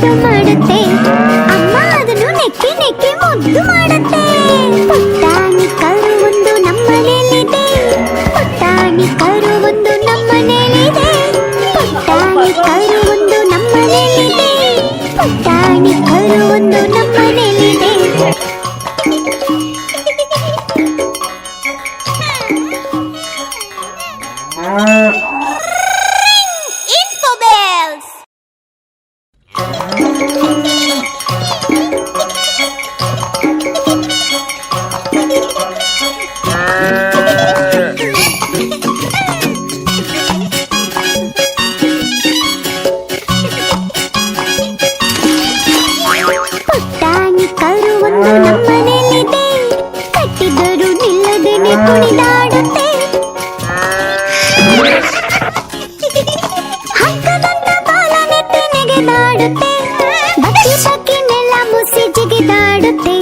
ಮುದ್ದು ಮಾಡುತ್ತೆ. ಅಮ್ಮ ಅದನ್ನು ನೆಕ್ಕಿ ನೆಕ್ಕಿ ಮುದ್ದು ಮಾಡುತ್ತೆ. ಪುಟಾಣಿ ಕರು ಒಂದು ನಮ್ಮನೇಲಿದೆ. ಪುಟಾಣಿ ಕರು ಒಂದು ನಮ್ಮನೇಲಿದೆ. ಪುಟಾಣಿ ಕರು ಒಂದು ನಮ್ಮನೇಲಿದೆ. ಪುಟಾಣಿ ಕರು ಒಂದು ನಮ್ಮನೇಲಿದೆ. Infobells. ಪುಟಾಣಿ ಕರು ಒಂದು ನಮ್ಮನೇಲಿದೆ. ಕಟ್ಟಿದರೂ ನಿಲ್ಲದೇನೆ ಕುಣಿದಾಡುತ್ತೆ. ಹಗ್ಗದಂತ ಬಾಲ ನೆಟ್ಟಿ ನೆಗೆದಾಡುತ್ತೆ. ಬಗ್ಗಿ ಬಗ್ಗಿ ನೆಲ ಮುಸಿ ಜಿಗಿದಾಡುತ್ತೆ.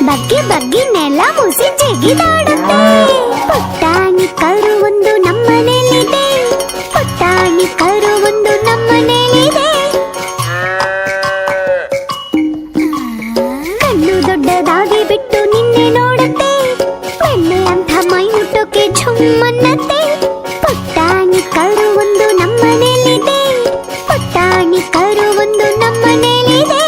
ಬಗ್ಗಿ ಬಗ್ಗಿ ನೆಲ ಮುಸಿ ಜಿಗಿದಾಡುತ್ತೆ. ಪುಟಾಣಿ ಕರು ಒಂದು ನಮ್ಮನೇಲಿದೆ. ಪುಟಾಣಿ ಕರು ಒಂದು ನಮ್ಮನೇಲಿದೆ. ಕಣ್ಣು ದೊಡ್ಡದಾಗಿ ಬಿಟ್ಟು ನಿನ್ನೆ ನೋಡುತ್ತೆ. ಬೆಣ್ಣೆ ಅಂತ ಮೈ ಮುಟ್ಟೋಕೆ ಝುಮ್ಮನ್ನತ್ತೆ. ಪುಟಾಣಿ ಕರು ಒಂದು ನಮ್ಮನೇಲಿದೆ. ಪುಟಾಣಿ ಕರು ಒಂದು ನಮ್ಮನೇಲಿದೆ.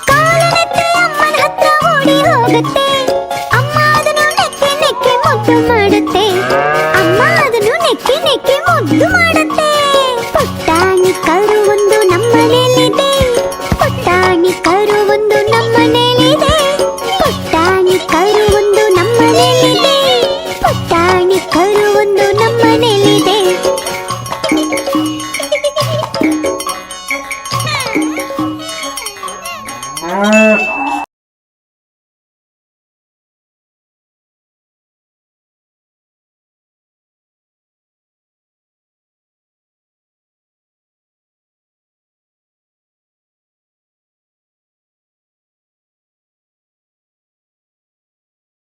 ಕಾಲನೆತ್ತಿ ಅಮ್ಮನ ಹತ್ರ ಓಡಿ ಹೋಗುತ್ತೆ. ಅಮ್ಮ ಅದನ್ನು ನೆಕ್ಕಿ ನೆಕ್ಕಿ ಮುದ್ದು ಮಾಡುತ್ತೆ. ಅಮ್ಮ ಅದನ್ನು ನೆಕ್ಕಿ ನೆಕ್ಕಿ ಮುದ್ದು ಮಾಡುತ್ತೆ. ಪುಟಾಣಿ ಕರು ಒಂದು ನಮ್ಮನೇಲಿದೆ. ಪುಟಾಣಿ ಕರು ಒಂದು ನಮ್ಮನೇಲಿದೆ. ಪುಟಾಣಿ ಕರು ಒಂದು ನಮ್ಮನೇಲಿದೆ. ಪುಟಾಣಿ ಕರು ಒಂದು ನಮ್ಮನೇಲಿದೆ.